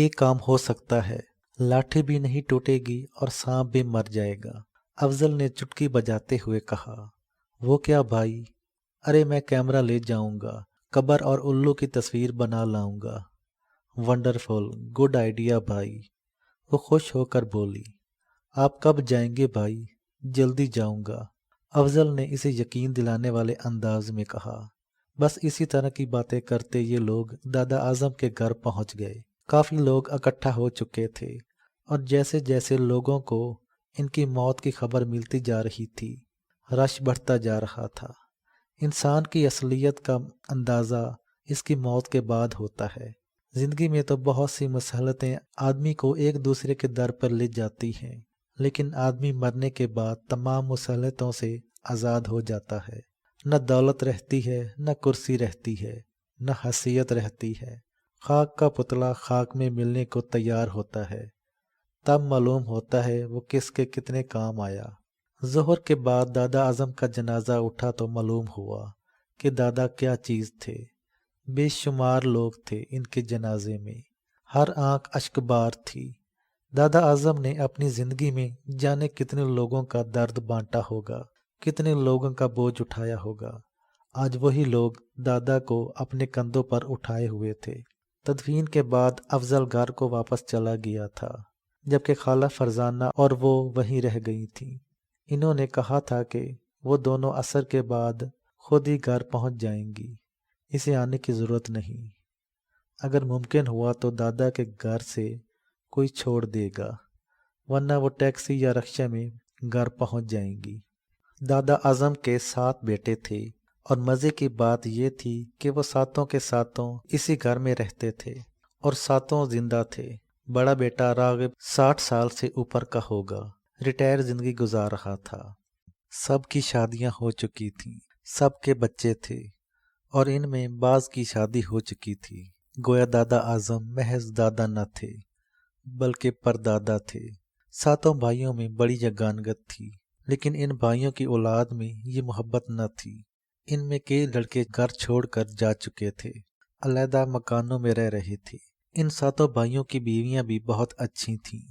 ایک کام ہو سکتا ہے، لاٹھی بھی نہیں ٹوٹے گی اور سانپ بھی مر جائے گا، افضل نے چٹکی بجاتے ہوئے کہا۔ وہ کیا بھائی؟ ارے میں کیمرہ لے جاؤں گا، قبر اور الو کی تصویر بنا لاؤں گا۔ ونڈرفل، گڈ آئیڈیا بھائی، وہ خوش ہو کر بولی۔ آپ کب جائیں گے بھائی؟ جلدی جاؤں گا، افضل نے اسے یقین دلانے والے انداز میں کہا۔ بس اسی طرح کی باتیں کرتے یہ لوگ دادا اعظم کے گھر پہنچ گئے۔ کافی لوگ اکٹھا ہو چکے تھے اور جیسے جیسے لوگوں کو ان کی موت کی خبر ملتی جا رہی تھی، رش بڑھتا جا رہا تھا۔ انسان کی اصلیت کا اندازہ اس کی موت کے بعد ہوتا ہے۔ زندگی میں تو بہت سی مصلحتیں آدمی کو ایک دوسرے کے در پر لے جاتی ہیں، لیکن آدمی مرنے کے بعد تمام مصلحتوں سے آزاد ہو جاتا ہے۔ نہ دولت رہتی ہے، نہ کرسی رہتی ہے، نہ حیثیت رہتی ہے۔ خاک کا پتلا خاک میں ملنے کو تیار ہوتا ہے، تب معلوم ہوتا ہے وہ کس کے کتنے کام آیا۔ ظہر کے بعد دادا اعظم کا جنازہ اٹھا تو معلوم ہوا کہ دادا کیا چیز تھے۔ بے شمار لوگ تھے ان کے جنازے میں، ہر آنکھ اشکبار تھی۔ دادا اعظم نے اپنی زندگی میں جانے کتنے لوگوں کا درد بانٹا ہوگا، کتنے لوگوں کا بوجھ اٹھایا ہوگا۔ آج وہی لوگ دادا کو اپنے کندھوں پر اٹھائے ہوئے تھے۔ تدفین کے بعد افضل گھر کو واپس چلا گیا تھا، جبکہ خالہ فرزانہ اور وہ وہیں رہ گئی تھیں۔ انہوں نے کہا تھا کہ وہ دونوں عصر کے بعد خود ہی گھر پہنچ جائیں گی، اسے آنے کی ضرورت نہیں۔ اگر ممکن ہوا تو دادا کے گھر سے کوئی چھوڑ دے گا، ورنہ وہ ٹیکسی یا رکشے میں گھر پہنچ جائیں گی۔ دادا اعظم کے 7 بیٹے تھے اور مزے کی بات یہ تھی کہ وہ ساتوں کے ساتوں اسی گھر میں رہتے تھے اور ساتوں زندہ تھے۔ بڑا بیٹا راغب 60 سال سے اوپر کا ہوگا، ریٹائر زندگی گزار رہا تھا۔ سب کی شادیاں ہو چکی تھیں، سب کے بچے تھے اور ان میں بعض کی شادی ہو چکی تھی۔ گویا دادا اعظم محض دادا نہ تھے بلکہ پردادا تھے۔ ساتوں بھائیوں میں بڑی یگانگت تھی، لیکن ان بھائیوں کی اولاد میں یہ محبت نہ تھی۔ ان میں کئی لڑکے گھر چھوڑ کر جا چکے تھے، علیحدہ مکانوں میں رہ رہے تھے۔ ان ساتوں بھائیوں کی بیویاں بھی بہت اچھی تھیں۔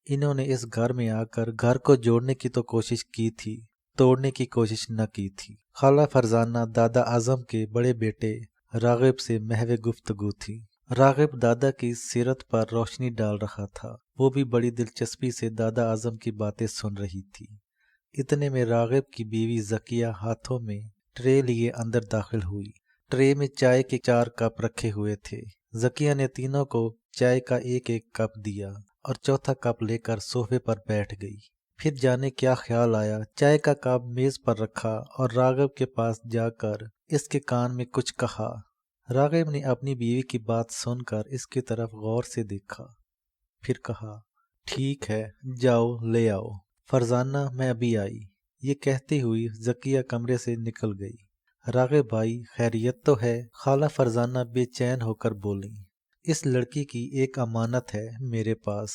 انہوں نے اس گھر میں آ کر گھر کو جوڑنے کی تو کوشش کی تھی، توڑنے کی کوشش نہ کی تھی۔ خالہ فرزانہ دادا اعظم کے بڑے بیٹے راغب سے محو گفتگو تھی۔ راغب دادا کی سیرت پر روشنی ڈال رہا تھا، وہ بھی بڑی دلچسپی سے دادا اعظم کی باتیں سن رہی تھی۔ اتنے میں راغب کی بیوی ذکیہ ہاتھوں میں ٹرے لیے اندر داخل ہوئی۔ ٹرے میں چائے کے 4 کپ رکھے ہوئے تھے۔ ذکیہ نے تینوں کو چائے کا ایک کپ دیا اور چوتھا کپ لے کر صوفے پر بیٹھ گئی۔ پھر جانے کیا خیال آیا، چائے کا کپ میز پر رکھا اور راغب کے پاس جا کر اس کے کان میں کچھ کہا۔ راغب نے اپنی بیوی کی بات سن کر اس کی طرف غور سے دیکھا، پھر کہا، ٹھیک ہے، جاؤ لے آؤ۔ فرزانہ میں ابھی آئی، یہ کہتی ہوئی ذکیہ کمرے سے نکل گئی۔ راغب بھائی خیریت تو ہے؟ خالہ فرزانہ بے چین ہو کر بولی۔ اس لڑکی کی ایک امانت ہے میرے پاس،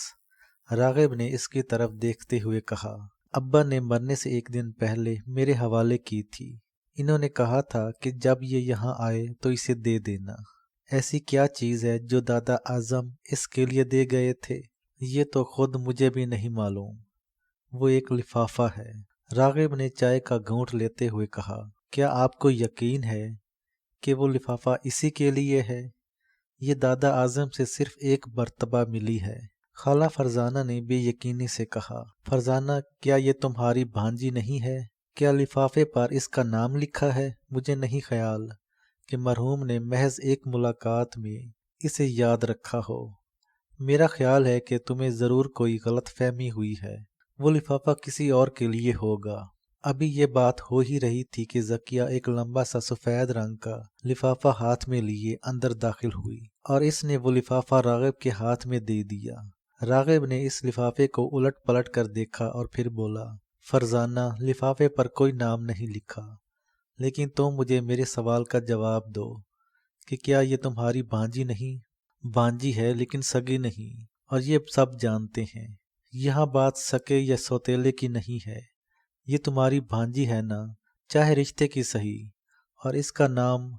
راغب نے اس کی طرف دیکھتے ہوئے کہا۔ ابا نے مرنے سے 1 دن پہلے میرے حوالے کی تھی۔ انہوں نے کہا تھا کہ جب یہ یہاں آئے تو اسے دے دینا۔ ایسی کیا چیز ہے جو دادا اعظم اس کے لیے دے گئے تھے؟ یہ تو خود مجھے بھی نہیں معلوم۔ وہ ایک لفافہ ہے، راغب نے چائے کا گھونٹ لیتے ہوئے کہا۔ کیا آپ کو یقین ہے کہ وہ لفافہ اسی کے لیے ہے؟ یہ دادا اعظم سے صرف 1 مرتبہ ملی ہے، خالہ فرزانہ نے بے یقینی سے کہا۔ فرزانہ کیا یہ تمہاری بھانجی نہیں ہے؟ کیا لفافے پر اس کا نام لکھا ہے؟ مجھے نہیں خیال کہ مرحوم نے محض 1 ملاقات میں اسے یاد رکھا ہو۔ میرا خیال ہے کہ تمہیں ضرور کوئی غلط فہمی ہوئی ہے، وہ لفافہ کسی اور کے لیے ہوگا۔ ابھی یہ بات ہو ہی رہی تھی کہ ذکیہ ایک لمبا سا سفید رنگ کا لفافہ ہاتھ میں لیے اندر داخل ہوئی اور اس نے وہ لفافہ راغب کے ہاتھ میں دے دیا۔ راغب نے اس لفافے کو الٹ پلٹ کر دیکھا اور پھر بولا، فرزانہ لفافے پر کوئی نام نہیں لکھا، لیکن تم مجھے میرے سوال کا جواب دو کہ کیا یہ تمہاری بھانجی نہیں؟ بھانجی ہے لیکن سگی نہیں، اور یہ سب جانتے ہیں۔ یہاں بات سکے یا سوتیلے کی نہیں ہے، یہ تمہاری بھانجی ہے نا، چاہے رشتے کی صحیح، اور اس کا نام۔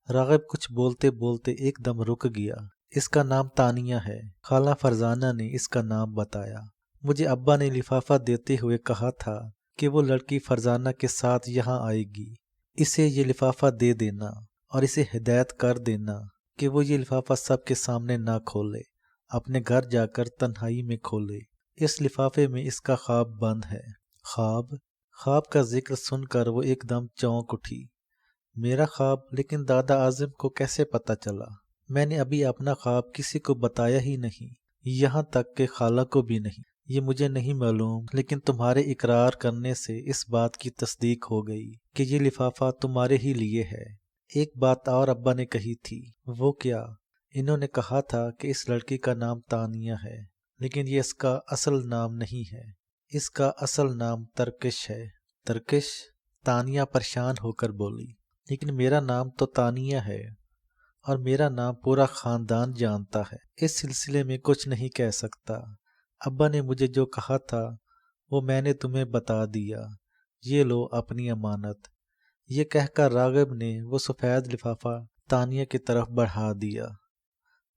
راغب کچھ بولتے بولتے ایک دم رک گیا۔ اس کا نام تانیہ ہے۔ خالہ فرزانہ نے اس کا نام بتایا۔ مجھے ابا نے لفافہ دیتے ہوئے کہا تھا کہ وہ لڑکی فرزانہ کے ساتھ یہاں آئے گی، اسے یہ لفافہ دے دینا اور اسے ہدایت کر دینا کہ وہ یہ لفافہ سب کے سامنے نہ کھولے، اپنے گھر جا کر تنہائی میں کھولے۔ اس لفافے میں اس کا خواب بند ہے۔ خواب کا ذکر سن کر وہ ایک دم چونک اٹھی۔ میرا خواب؟ لیکن دادا اعظم کو کیسے پتہ چلا؟ میں نے ابھی اپنا خواب کسی کو بتایا ہی نہیں، یہاں تک کہ خالہ کو بھی نہیں۔ یہ مجھے نہیں معلوم، لیکن تمہارے اقرار کرنے سے اس بات کی تصدیق ہو گئی کہ یہ لفافہ تمہارے ہی لیے ہے۔ ایک بات اور ابا نے کہی تھی۔ وہ کیا؟ انہوں نے کہا تھا کہ اس لڑکی کا نام تانیہ ہے، لیکن یہ اس کا اصل نام نہیں ہے، اس کا اصل نام ترکش ہے۔ ترکش؟ تانیہ پریشان ہو کر بولی۔ لیکن میرا نام تو تانیہ ہے، اور میرا نام پورا خاندان جانتا ہے۔ اس سلسلے میں کچھ نہیں کہہ سکتا۔ ابا نے مجھے جو کہا تھا وہ میں نے تمہیں بتا دیا، یہ لو اپنی امانت۔ یہ کہہ کر راغب نے وہ سفید لفافہ تانیہ کی طرف بڑھا دیا۔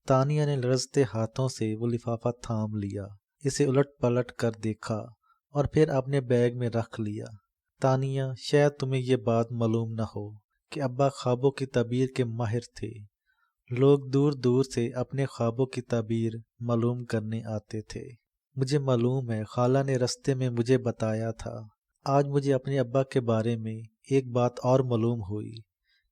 تانیہ نے لرزتے ہاتھوں سے وہ لفافہ تھام لیا، اسے الٹ پلٹ کر دیکھا اور پھر اپنے بیگ میں رکھ لیا۔ تانیہ، شاید تمہیں یہ بات معلوم نہ ہو کہ ابا خوابوں کی تعبیر کے ماہر تھے۔ لوگ دور دور سے اپنے خوابوں کی تعبیر معلوم کرنے آتے تھے۔ مجھے معلوم ہے، خالہ نے رستے میں مجھے بتایا تھا۔ آج مجھے اپنے ابا کے بارے میں ایک بات اور معلوم ہوئی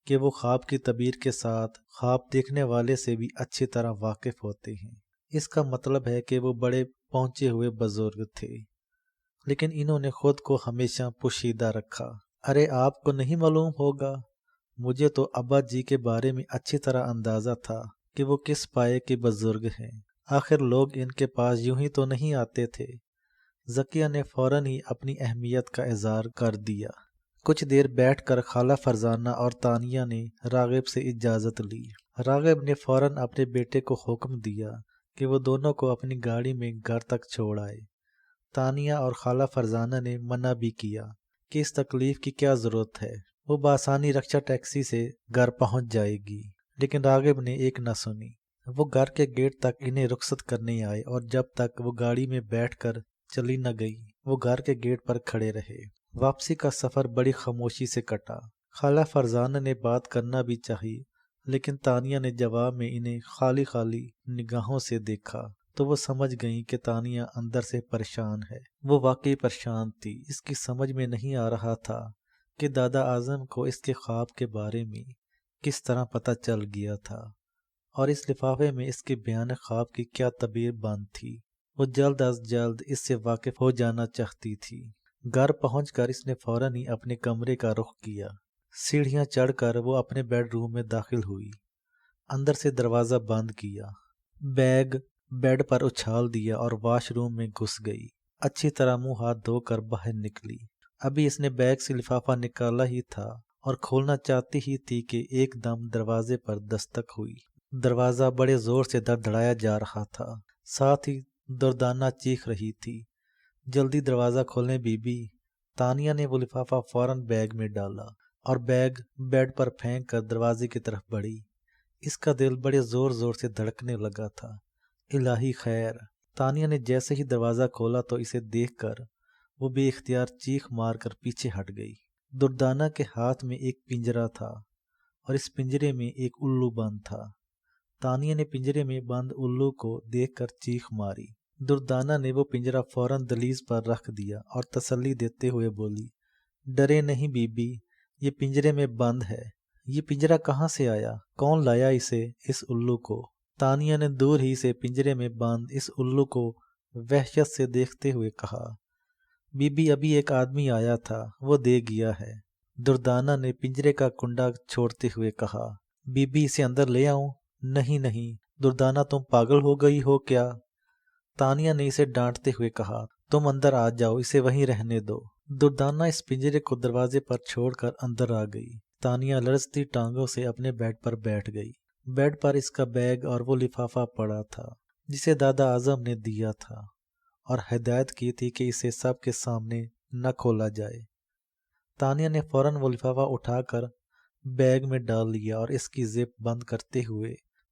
کہ وہ خواب کی تعبیر کے ساتھ خواب دیکھنے والے سے بھی اچھی طرح واقف ہوتے ہیں۔ اس کا مطلب ہے کہ وہ بڑے پہنچے ہوئے بزرگ تھے، لیکن انہوں نے خود کو ہمیشہ پوشیدہ رکھا۔ ارے آپ کو نہیں معلوم ہوگا؟ مجھے تو ابا جی کے بارے میں اچھی طرح اندازہ تھا کہ وہ کس پائے کے بزرگ ہیں۔ آخر لوگ ان کے پاس یوں ہی تو نہیں آتے تھے۔ ذکیہ نے فوراً ہی اپنی اہمیت کا اظہار کر دیا۔ کچھ دیر بیٹھ کر خالہ فرزانہ اور تانیہ نے راغب سے اجازت لی۔ راغب نے فوراً اپنے بیٹے کو حکم دیا کہ وہ دونوں کو اپنی گاڑی میں گھر تک چھوڑ آئے۔ تانیہ اور خالہ فرزانہ نے منع بھی کیا کہ اس تکلیف کی کیا ضرورت ہے، وہ بآسانی رکشہ ٹیکسی سے گھر پہنچ جائے گی، لیکن راغب نے ایک نہ سنی۔ وہ گھر کے گیٹ تک انہیں رخصت کرنے آئے، اور جب تک وہ گاڑی میں بیٹھ کر چلی نہ گئی وہ گھر کے گیٹ پر کھڑے رہے۔ واپسی کا سفر بڑی خاموشی سے کٹا۔ خالہ فرزانہ نے بات کرنا بھی چاہی، لیکن تانیہ نے جواب میں انہیں خالی خالی نگاہوں سے دیکھا تو وہ سمجھ گئیں کہ تانیہ اندر سے پریشان ہے۔ وہ واقعی پریشان تھی۔ اس کی سمجھ میں نہیں آ رہا تھا کہ دادا اعظم کو اس کے خواب کے بارے میں کس طرح پتہ چل گیا تھا، اور اس لفافے میں اس کے بیان خواب کی کیا تعبیر بند تھی۔ وہ جلد از جلد اس سے واقف ہو جانا چاہتی تھی۔ گھر پہنچ کر اس نے فوراً ہی اپنے کمرے کا رخ کیا۔ سیڑھیاں چڑھ کر وہ اپنے بیڈ روم میں داخل ہوئی، اندر سے دروازہ بند کیا، بیگ بیڈ پر اچھال دیا اور واش روم میں گھس گئی۔ اچھی طرح منہ ہاتھ دھو کر باہر نکلی۔ ابھی اس نے بیگ سے لفافہ نکالا ہی تھا اور کھولنا چاہتی ہی تھی کہ ایک دم دروازے پر دستک ہوئی۔ دروازہ بڑے زور سے دڑدڑایا جا رہا تھا، ساتھ ہی دردانہ چیخ رہی تھی۔ جلدی دروازہ کھولیں بی بی۔ تانیہ نے وہ لفافہ فوراً بیگ میں ڈالا اور بیگ بیڈ پر پھینک کر دروازے کی طرف بڑھی۔ اس کا دل بڑے زور زور سے دھڑکنے لگا تھا۔ الہی خیر! تانیہ نے جیسے ہی دروازہ کھولا تو اسے دیکھ کر وہ بے اختیار چیخ مار کر پیچھے ہٹ گئی۔ دردانہ کے ہاتھ میں ایک پنجرا تھا اور اس پنجرے میں ایک الو بند تھا۔ تانیہ نے پنجرے میں بند الو کو دیکھ کر چیخ ماری۔ دردانہ نے وہ پنجرا فوراً دہلیز پر رکھ دیا اور تسلی دیتے ہوئے بولی، ڈرے نہیں بی بی، یہ پنجرے میں بند ہے۔ یہ پنجرا کہاں سے آیا؟ کون لایا اسے، اس الو کو؟ تانیہ نے دور ہی سے پنجرے میں بند اس الو کو وحشت سے دیکھتے ہوئے کہا، بی بی ابھی ایک آدمی آیا تھا، وہ دے گیا ہے۔ دردانہ نے پنجرے کا کنڈا چھوڑتے ہوئے کہا، بی بی اسے اندر لے آؤں؟ نہیں نہیں دردانہ، تم پاگل ہو گئی ہو کیا؟ تانیہ نے اسے ڈانٹتے ہوئے کہا، تم اندر آ جاؤ، اسے وہیں رہنے دو۔ دردانہ اس پنجرے کو دروازے پر چھوڑ کر اندر آ گئی۔ تانیہ لرزتی ٹانگوں سے اپنے بیڈ پر بیٹھ گئی۔ بیڈ پر اس کا بیگ اور وہ لفافہ پڑا تھا جسے دادا اعظم نے دیا تھا اور ہدایت کی تھی کہ اسے سب کے سامنے نہ کھولا جائے۔ تانیہ نے فوراً وہ لفافہ اٹھا کر بیگ میں ڈال لیا اور اس کی زپ بند کرتے ہوئے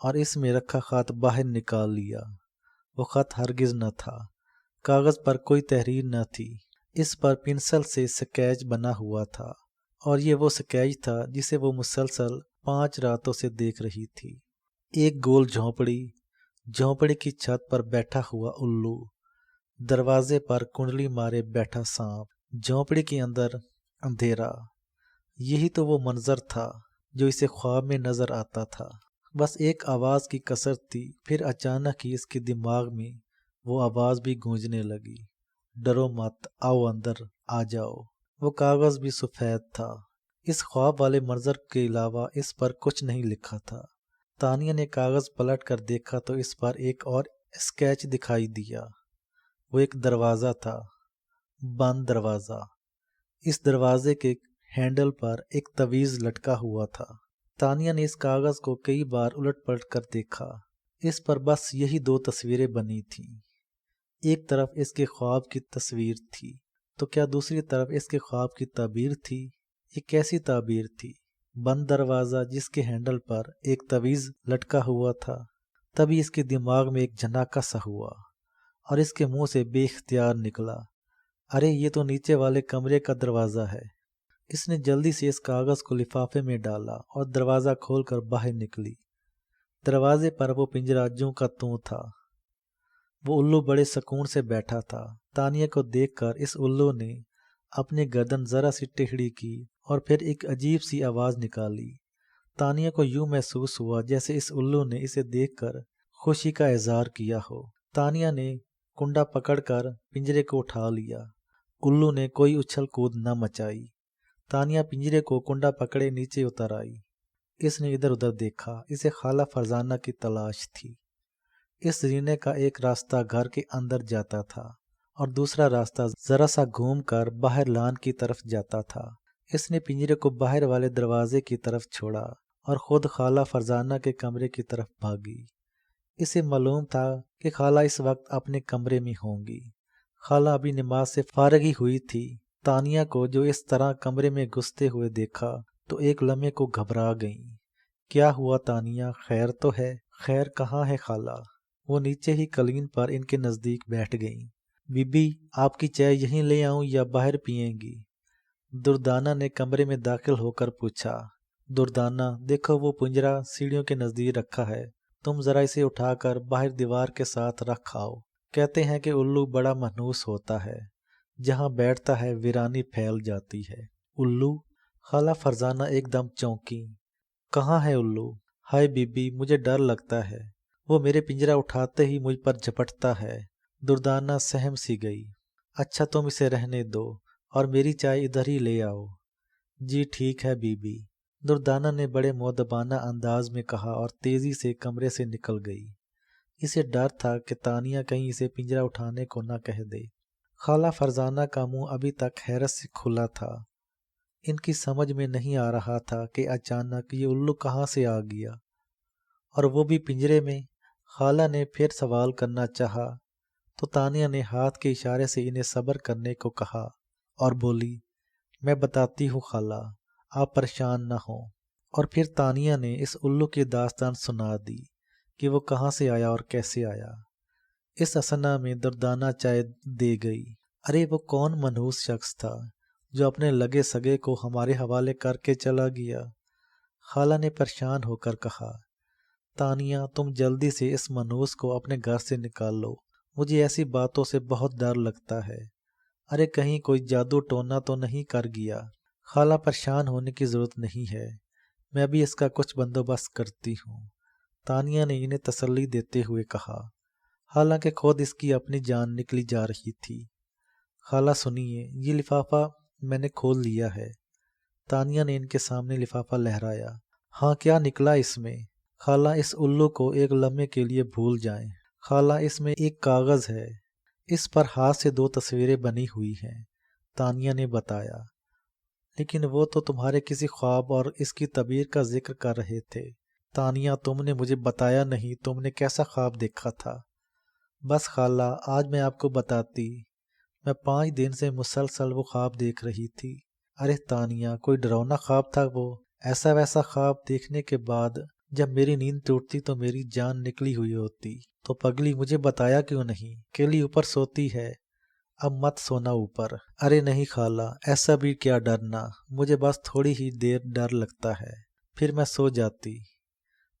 اور اس میں رکھا خط باہر نکال لیا۔ وہ خط ہرگز نہ تھا، کاغذ پر کوئی تحریر نہ تھی، اس پر پنسل سے سکیچ بنا ہوا تھا، اور یہ وہ سکیچ تھا جسے وہ مسلسل 5 راتوں سے دیکھ رہی تھی۔ ایک گول جھونپڑی، جھونپڑی کی چھت پر بیٹھا ہوا الو، دروازے پر کنڈلی مارے بیٹھا سانپ، جھونپڑی کے اندر اندھیرا۔ یہی تو وہ منظر تھا جو اسے خواب میں نظر آتا تھا۔ بس ایک آواز کی کثرت تھی، پھر اچانک ہی اس کے دماغ میں وہ آواز بھی گونجنے لگی، ڈرو مت، آؤ اندر آ جاؤ۔ وہ کاغذ بھی سفید تھا، اس خواب والے منظر کے علاوہ اس پر کچھ نہیں لکھا تھا۔ تانیہ نے کاغذ پلٹ کر دیکھا تو اس پر ایک اور اسکیچ دکھائی دیا۔ وہ ایک دروازہ تھا، بند دروازہ۔ اس دروازے کے ہینڈل پر ایک تعویذ لٹکا ہوا تھا۔ تانیہ نے اس کاغذ کو کئی بار الٹ پلٹ کر دیکھا، اس پر بس یہی 2 تصویریں بنی تھیں۔ ایک طرف اس کے خواب کی تصویر تھی، تو کیا دوسری طرف اس کے خواب کی تعبیر تھی؟ یہ کیسی تعبیر تھی؟ بند دروازہ جس کے ہینڈل پر ایک تعویذ لٹکا ہوا تھا۔ تبھی اس کے دماغ میں ایک جھناکا سا ہوا، اور اس کے منہ سے بے اختیار نکلا، ارے یہ تو نیچے والے کمرے کا دروازہ ہے۔ اس نے جلدی سے اس کاغذ کو لفافے میں ڈالا اور دروازہ کھول کر باہر نکلی۔ دروازے پر وہ پنجرہ جوں کا توں تھا۔ وہ الو بڑے سکون سے بیٹھا تھا۔ تانیہ کو دیکھ کر اس الو نے اپنی گردن ذرا سی ٹیڑھی کی اور پھر ایک عجیب سی آواز نکالی۔ تانیہ کو یوں محسوس ہوا جیسے اس الو نے اسے دیکھ کر خوشی کا اظہار کیا ہو۔ تانیہ نے کنڈا پکڑ کر پنجرے کو اٹھا لیا۔ الو نے کوئی اچھل کود نہ مچائی۔ تانیہ پنجرے کو کنڈا پکڑے نیچے اتر آئی۔ اس نے ادھر ادھر دیکھا، اسے خالہ فرزانہ کی تلاش تھی۔ اس زینے کا ایک راستہ گھر کے اندر جاتا تھا اور دوسرا راستہ ذرا سا گھوم کر باہر لان کی طرف جاتا تھا۔ اس نے پنجرے کو باہر والے دروازے کی طرف چھوڑا اور خود خالہ فرزانہ کے کمرے کی طرف بھاگی۔ اسے معلوم تھا کہ خالہ اس وقت اپنے کمرے میں ہوں گی۔ خالہ ابھی نماز سے فارغ ہی ہوئی تھی۔ تانیہ کو جو اس طرح کمرے میں گھستے ہوئے دیکھا تو ایک لمحے کو گھبرا گئیں۔ کیا ہوا تانیہ، خیر تو ہے؟ خیر کہاں ہے خالہ؟ وہ نیچے ہی قالین پر ان کے نزدیک بیٹھ گئیں۔ بی بی آپ کی چائے یہیں لے آؤں یا باہر پئیں گی؟ دردانہ نے کمرے میں داخل ہو کر پوچھا۔ دردانہ دیکھو وہ پنجرہ سیڑھیوں کے نزدیک رکھا ہے، تم ذرا اسے اٹھا کر باہر دیوار کے ساتھ رکھ آؤ۔ کہتے ہیں کہ الو بڑا منحوس ہوتا ہے، جہاں بیٹھتا ہے ویرانی پھیل جاتی ہے۔ الو؟ خالہ فرزانہ ایک دم چونکی۔ کہاں ہے الو؟ ہائے بی بی مجھے ڈر لگتا ہے، وہ میرے پنجرہ اٹھاتے ہی مجھ پر جھپٹتا ہے۔ دردانہ سہم سی گئی۔ اچھا تم اسے رہنے دو اور میری چائے ادھر ہی لے آؤ۔ جی ٹھیک ہے بی بی، دردانہ نے بڑے مؤدبانہ انداز میں کہا اور تیزی سے کمرے سے نکل گئی۔ اسے ڈر تھا کہ تانیہ کہیں اسے پنجرہ اٹھانے کو نہ کہہ دے۔ خالہ فرزانہ کا منہ ابھی تک حیرت سے کھلا تھا۔ ان کی سمجھ میں نہیں آ رہا تھا کہ اچانک یہ الو کہاں سے آ گیا، اور وہ بھی پنجرے میں۔ خالہ نے پھر سوال کرنا چاہا تو تانیہ نے ہاتھ کے اشارے سے انہیں صبر کرنے کو کہا اور بولی، میں بتاتی ہوں خالہ، آپ پریشان نہ ہوں۔ اور پھر تانیہ نے اس الو کی داستان سنا دی کہ وہ کہاں سے آیا اور کیسے آیا۔ اس اثنا میں دردانہ چائے دے گئی۔ ارے وہ کون منحوس شخص تھا جو اپنے لگے سگے کو ہمارے حوالے کر کے چلا گیا؟ خالہ نے پریشان ہو کر کہا۔ تانیہ تم جلدی سے اس منحوس کو اپنے گھر سے نکال لو، مجھے ایسی باتوں سے بہت ڈر لگتا ہے۔ ارے کہیں کوئی جادو ٹونا تو نہیں کر گیا؟ خالہ پریشان ہونے کی ضرورت نہیں ہے، میں ابھی اس کا کچھ بندوبست کرتی ہوں، تانیہ نے انہیں تسلی دیتے ہوئے کہا، حالانکہ خود اس کی اپنی جان نکلی جا رہی تھی۔ خالہ سنیے، یہ لفافہ میں نے کھول لیا ہے۔ تانیہ نے ان کے سامنے لفافہ لہرایا۔ ہاں کیا نکلا اس میں؟ خالہ اس الو کو ایک لمحے کے لیے بھول جائیں۔ خالہ اس میں ایک کاغذ ہے، اس پر ہاتھ سے 2 تصویریں بنی ہوئی ہیں، تانیہ نے بتایا۔ لیکن وہ تو تمہارے کسی خواب اور اس کی تعبیر کا ذکر کر رہے تھے۔ تانیہ تم نے مجھے بتایا نہیں، تم نے کیسا خواب دیکھا تھا؟ بس خالہ آج میں آپ کو بتاتی، میں 5 دن سے مسلسل وہ خواب دیکھ رہی تھی۔ ارے تانیہ کوئی ڈراؤنا خواب تھا وہ؟ ایسا ویسا خواب دیکھنے کے بعد جب میری نیند ٹوٹتی تو میری جان نکلی ہوئی ہوتی۔ تو پگلی مجھے بتایا کیوں نہیں؟ کیلی اوپر سوتی ہے، اب مت سونا اوپر۔ ارے نہیں خالہ، ایسا بھی کیا ڈرنا، مجھے بس تھوڑی ہی دیر ڈر لگتا ہے، پھر میں سو جاتی۔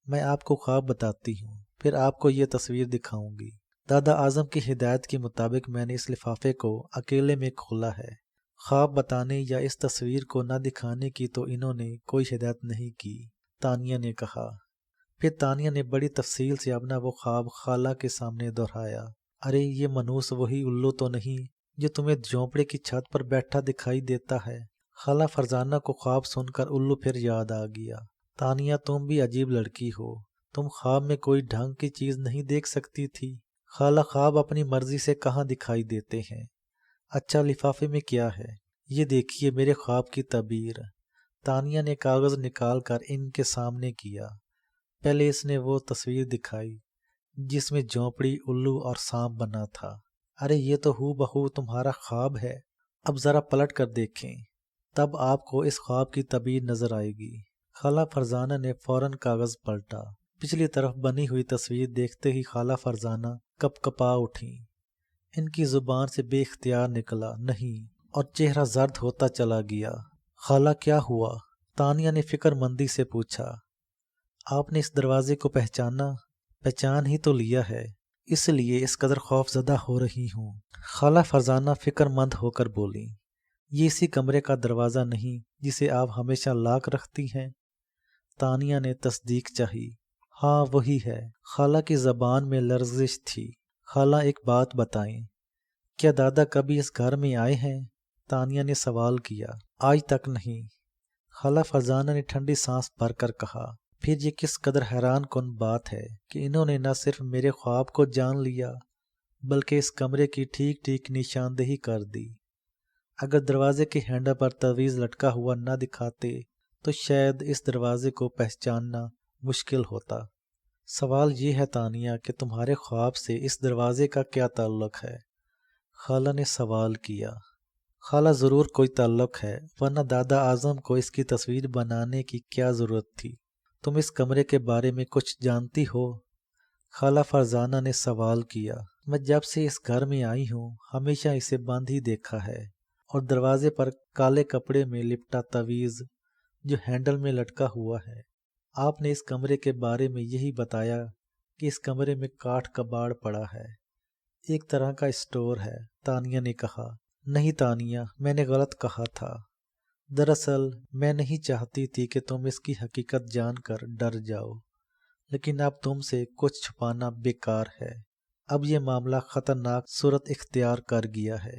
میں آپ کو خواب بتاتی ہوں، پھر آپ کو یہ تصویر دکھاؤں گی۔ دادا اعظم کی ہدایت کے مطابق میں نے اس لفافے کو اکیلے میں کھولا ہے۔ خواب بتانے یا اس تصویر کو نہ دکھانے کی تو انہوں نے کوئی ہدایت نہیں کی، تانیہ نے کہا۔ پھر تانیہ نے بڑی تفصیل سے اپنا وہ خواب خالہ کے سامنے دہرایا۔ ارے یہ منوس وہی الو تو نہیں جو تمہیں جھونپڑے کی چھت پر بیٹھا دکھائی دیتا ہے؟ خالہ فرزانہ کو خواب سن کر الو پھر یاد آ گیا۔ تانیہ تم بھی عجیب لڑکی ہو، تم خواب میں کوئی ڈھنگ کی چیز نہیں دیکھ سکتی تھی؟ خالہ خواب اپنی مرضی سے کہاں دکھائی دیتے ہیں؟ اچھا لفافے میں کیا ہے؟ یہ دیکھیے میرے خواب کی تعبیر۔ تانیہ نے کاغذ نکال کر ان کے سامنے کیا۔ پہلے اس نے وہ تصویر دکھائی جس میں جھونپڑی، الو اور سانپ بنا تھا۔ ارے یہ تو ہو بہو تمہارا خواب ہے، اب ذرا پلٹ کر دیکھیں، تب آپ کو اس خواب کی تعبیر نظر آئے گی۔ خالہ فرزانہ نے فوراً کاغذ پلٹا۔ پچھلی طرف بنی ہوئی تصویر دیکھتے ہی خالہ فرزانہ کپ کپا اٹھیں۔ ان کی زبان سے بے اختیار نکلا نہیں، اور چہرہ زرد ہوتا چلا گیا۔ خالہ کیا ہوا؟ تانیہ نے فکر مندی سے پوچھا۔ آپ نے اس دروازے کو پہچانا؟ پہچان ہی تو لیا ہے، اس لیے اس قدر خوف زدہ ہو رہی ہوں۔ خالہ فرزانہ فکر مند ہو کر بولی، یہ اسی کمرے کا دروازہ نہیں جسے آپ ہمیشہ لاک رکھتی ہیں؟ تانیہ نے تصدیق چاہی۔ ہاں وہی ہے۔ خالہ کی زبان میں لرزش تھی۔ خالہ ایک بات بتائیں، کیا دادا کبھی اس گھر میں آئے ہیں؟ تانیہ نے سوال کیا۔ آج تک نہیں۔ خالہ فرزانہ نے ٹھنڈی سانس بھر کر کہا۔ پھر یہ کس قدر حیران کن بات ہے کہ انہوں نے نہ صرف میرے خواب کو جان لیا بلکہ اس کمرے کی ٹھیک ٹھیک نشاندہی کر دی۔ اگر دروازے کے ہینڈل پر تعویذ لٹکا ہوا نہ دکھاتے تو شاید اس دروازے کو پہچاننا مشکل ہوتا۔ سوال یہ ہے تانیہ کہ تمہارے خواب سے اس دروازے کا کیا تعلق ہے؟ خالہ نے سوال کیا۔ خالہ ضرور کوئی تعلق ہے، ورنہ دادا اعظم کو اس کی تصویر بنانے کی کیا ضرورت تھی؟ تم اس کمرے کے بارے میں کچھ جانتی ہو؟ خالہ فرزانہ نے سوال کیا۔ میں جب سے اس گھر میں آئی ہوں ہمیشہ اسے بند ہی دیکھا ہے، اور دروازے پر کالے کپڑے میں لپٹا تعویذ جو ہینڈل میں لٹکا ہوا ہے۔ آپ نے اس کمرے کے بارے میں یہی بتایا کہ اس کمرے میں کاٹھ کباڑ پڑا ہے، ایک طرح کا اسٹور ہے، تانیہ نے کہا۔ نہیں تانیہ، میں نے غلط کہا تھا۔ دراصل میں نہیں چاہتی تھی کہ تم اس کی حقیقت جان کر ڈر جاؤ، لیکن اب تم سے کچھ چھپانا بیکار ہے۔ اب یہ معاملہ خطرناک صورت اختیار کر گیا ہے۔